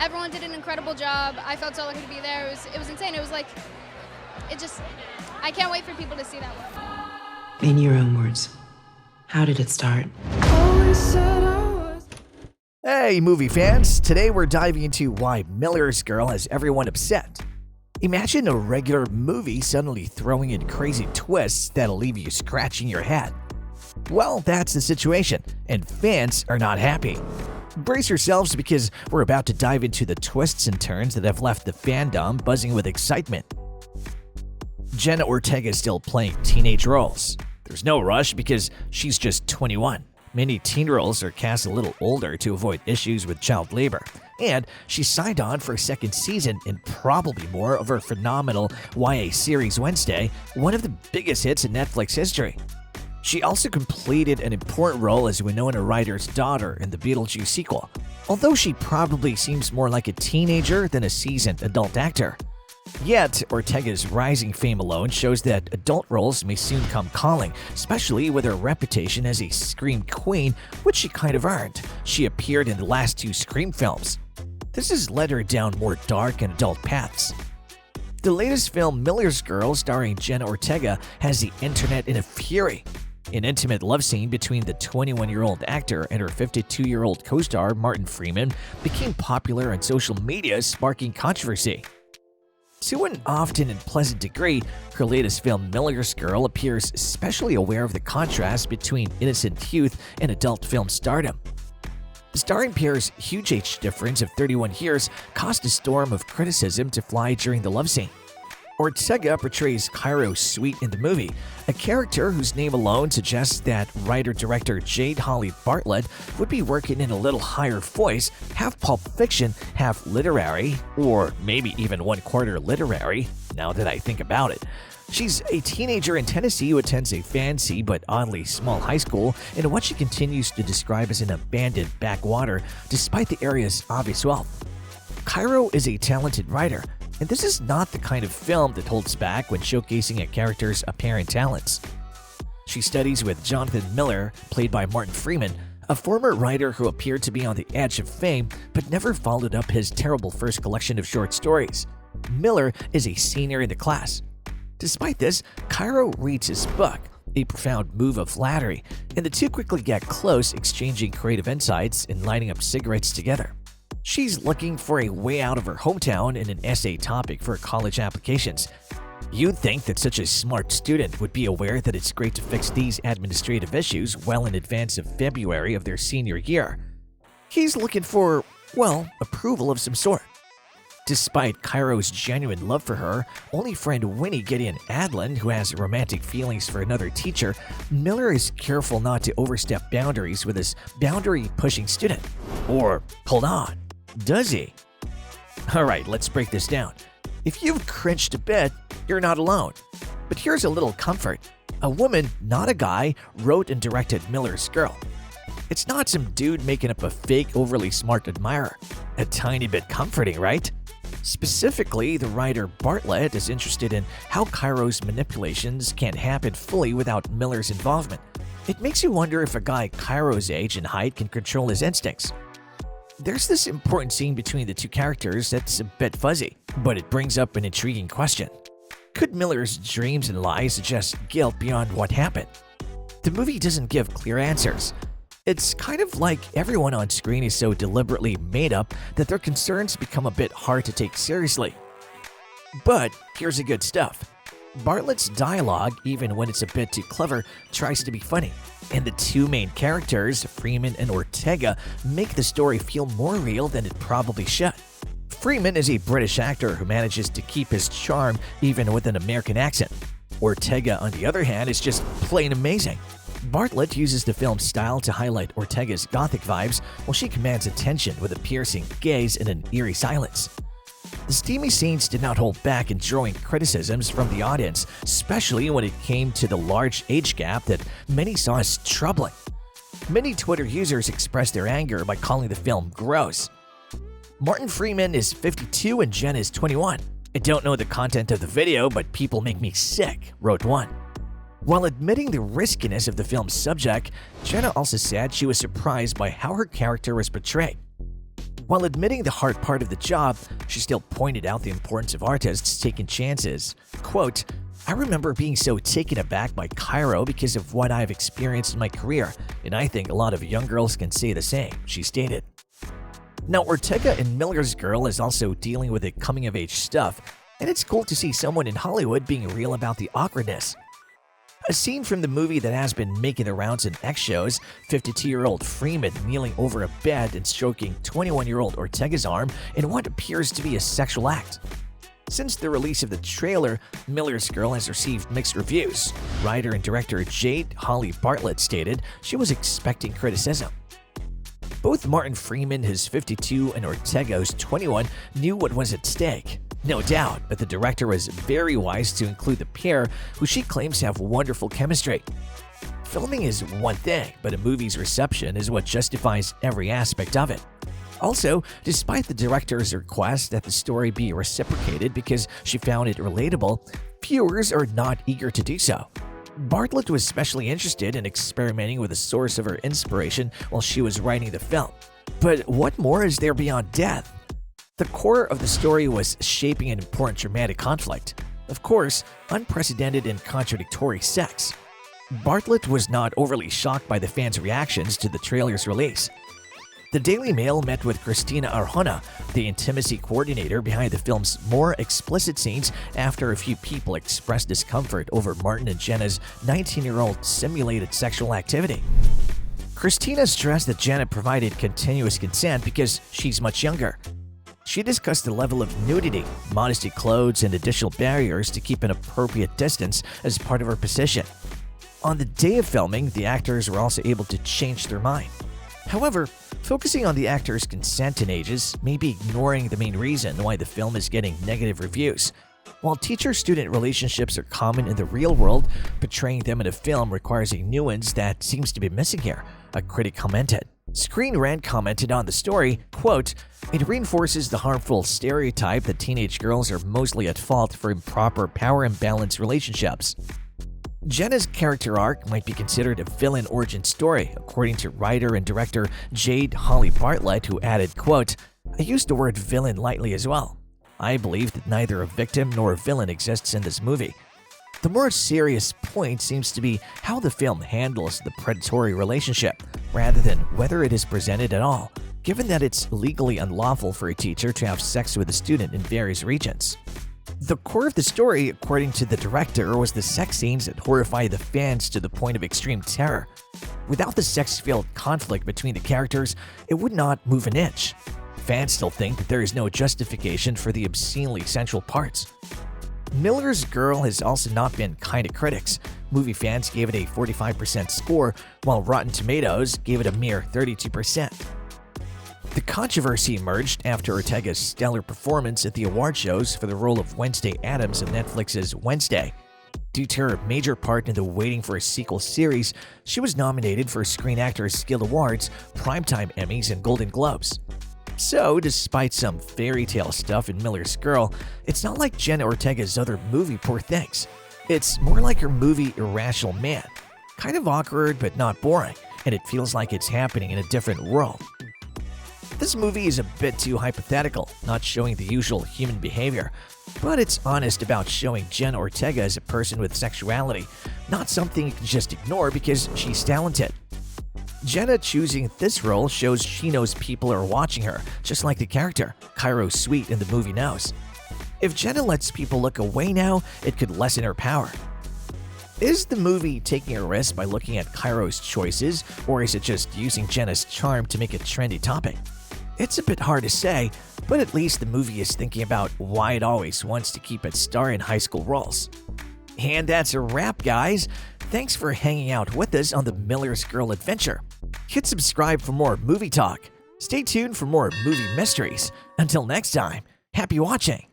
Everyone did an incredible job. I felt so lucky to be there. It was insane. It was like, I can't wait for people to see that one. In your own words, how did it start? Hey, movie fans! Today we're diving into why Miller's Girl has everyone upset. Imagine a regular movie suddenly throwing in crazy twists that'll leave you scratching your head. Well, that's the situation, and fans are not happy. Brace yourselves because we're about to dive into the twists and turns that have left the fandom buzzing with excitement. Jenna Ortega is still playing teenage roles. There's no rush because she's just 21. Many teen roles are cast a little older to avoid issues with child labor. And she signed on for a second season and probably more of her phenomenal YA series Wednesday, one of the biggest hits in Netflix history. She also completed an important role as Winona Ryder's daughter in the Beetlejuice sequel, although she probably seems more like a teenager than a seasoned adult actor. Yet, Ortega's rising fame alone shows that adult roles may soon come calling, especially with her reputation as a Scream queen, which she kind of earned. She appeared in the last 2 Scream films. This has led her down more dark and adult paths. The latest film, Miller's Girl, starring Jenna Ortega, has the internet in a fury. An intimate love scene between the 21-year-old actor and her 52-year-old co-star Martin Freeman became popular on social media, sparking controversy. To an often and pleasant degree, her latest film, Miller's Girl, appears especially aware of the contrast between innocent youth and adult film stardom. Starring Pierre's huge age difference of 31 years caused a storm of criticism to fly during the love scene. Ortega portrays Cairo sweet in the movie, a character whose name alone suggests that writer-director Jade Holly Bartlett would be working in a little higher voice, half pulp fiction, half literary, or maybe even 1/4 literary, now that I think about it. She's a teenager in Tennessee who attends a fancy but oddly small high school in what she continues to describe as an abandoned backwater despite the area's obvious wealth. Cairo is a talented writer, and this is not the kind of film that holds back when showcasing a character's apparent talents. She studies with Jonathan Miller, played by Martin Freeman, a former writer who appeared to be on the edge of fame but never followed up his terrible first collection of short stories. Miller is a senior in the class. Despite this, Cairo reads his book, a profound move of flattery, and the two quickly get close, exchanging creative insights and lighting up cigarettes together. She's looking for a way out of her hometown in an essay topic for college applications. You'd think that such a smart student would be aware that it's great to fix these administrative issues well in advance of February of their senior year. He's looking for, well, approval of some sort. Despite Cairo's genuine love for her, only friend Winnie Gideon Adlin, who has romantic feelings for another teacher, Miller is careful not to overstep boundaries with this boundary-pushing student. Or, hold on, does he? Alright, let's break this down. If you've cringed a bit, you're not alone. But here's a little comfort. A woman, not a guy, wrote and directed Miller's Girl. It's not some dude making up a fake, overly smart admirer. A tiny bit comforting, right? Specifically, the writer Bartlett is interested in how Cairo's manipulations can't happen fully without Miller's involvement. It makes you wonder if a guy Cairo's age and height can control his instincts. There's this important scene between the two characters that's a bit fuzzy, but it brings up an intriguing question. Could Miller's dreams and lies suggest guilt beyond what happened? The movie doesn't give clear answers. It's kind of like everyone on screen is so deliberately made up that their concerns become a bit hard to take seriously. But here's the good stuff. Bartlett's dialogue, even when it's a bit too clever, tries to be funny. And the two main characters, Freeman and Ortega, make the story feel more real than it probably should. Freeman is a British actor who manages to keep his charm even with an American accent. Ortega, on the other hand, is just plain amazing. Bartlett uses the film's style to highlight Ortega's gothic vibes, while she commands attention with a piercing gaze and an eerie silence. The steamy scenes did not hold back in drawing criticisms from the audience, especially when it came to the large age gap that many saw as troubling. Many Twitter users expressed their anger by calling the film gross. Martin Freeman is 52 and Jen is 21. I don't know the content of the video, but people make me sick, wrote one. While admitting the riskiness of the film's subject, Jenna also said she was surprised by how her character was portrayed. While admitting the hard part of the job, she still pointed out the importance of artists taking chances. Quote, "I remember being so taken aback by Cairo because of what I've experienced in my career, and I think a lot of young girls can say the same," she stated. Now, Ortega in Miller's Girl is also dealing with the coming-of-age stuff, and it's cool to see someone in Hollywood being real about the awkwardness. A scene from the movie that has been making the rounds in X shows, 52-year-old Freeman kneeling over a bed and stroking 21-year-old Ortega's arm in what appears to be a sexual act. Since the release of the trailer, Miller's Girl has received mixed reviews. Writer and director Jade Holly Bartlett stated she was expecting criticism. Both Martin Freeman, who's 52, and Ortega, who's 21, knew what was at stake. No doubt, but the director was very wise to include the pair, who she claims have wonderful chemistry. Filming is one thing, but a movie's reception is what justifies every aspect of it. Also, despite the director's request that the story be reciprocated because she found it relatable, viewers are not eager to do so. Bartlett was especially interested in experimenting with the source of her inspiration while she was writing the film. But what more is there beyond death? The core of the story was shaping an important dramatic conflict. Of course, unprecedented and contradictory sex. Bartlett was not overly shocked by the fans' reactions to the trailer's release. The Daily Mail met with Christina Arjona, the intimacy coordinator behind the film's more explicit scenes, after a few people expressed discomfort over Martin and Jenna's 19-year-old simulated sexual activity. Christina stressed that Jenna provided continuous consent because she's much younger. She discussed the level of nudity, modesty clothes, and additional barriers to keep an appropriate distance as part of her position. On the day of filming, the actors were also able to change their mind. However, focusing on the actors' consent and ages may be ignoring the main reason why the film is getting negative reviews. While teacher-student relationships are common in the real world, portraying them in a film requires a nuance that seems to be missing here, a critic commented. Screen Rant commented on the story, quote, "It reinforces the harmful stereotype that teenage girls are mostly at fault for improper power imbalance relationships." Jenna's character arc might be considered a villain origin story, according to writer and director Jade Holly Bartlett, who added, quote, "I used the word villain lightly as well. I believe that neither a victim nor a villain exists in this movie. The more serious point seems to be how the film handles the predatory relationship, rather than whether it is presented at all, given that it's legally unlawful for a teacher to have sex with a student in various regions." The core of the story, according to the director, was the sex scenes that horrify the fans to the point of extreme terror. Without the sex-filled conflict between the characters, it would not move an inch. Fans still think that there is no justification for the obscenely sensual parts. Miller's Girl has also not been kind to critics. Movie fans gave it a 45% score, while Rotten Tomatoes gave it a mere 32%. The controversy emerged after Ortega's stellar performance at the award shows for the role of Wednesday Addams in Netflix's Wednesday. Due to her major part in the Waiting for a Sequel series, she was nominated for Screen Actors Guild Awards, Primetime Emmys, and Golden Globes. So, despite some fairy tale stuff in Miller's Girl, it's not like Jenna Ortega's other movie Poor Things. It's more like her movie Irrational Man. Kind of awkward, but not boring, and it feels like it's happening in a different world. This movie is a bit too hypothetical, not showing the usual human behavior, but it's honest about showing Jenna Ortega as a person with sexuality, not something you can just ignore because she's talented. Jenna choosing this role shows she knows people are watching her, just like the character, Cairo Sweet in the movie knows. If Jenna lets people look away now, it could lessen her power. Is the movie taking a risk by looking at Cairo's choices, or is it just using Jenna's charm to make a trendy topic? It's a bit hard to say, but at least the movie is thinking about why it always wants to keep its star in high school roles. And that's a wrap, guys. Thanks for hanging out with us on the Miller's Girl adventure. Hit subscribe for more movie talk. Stay tuned for more movie mysteries. Until next time, happy watching!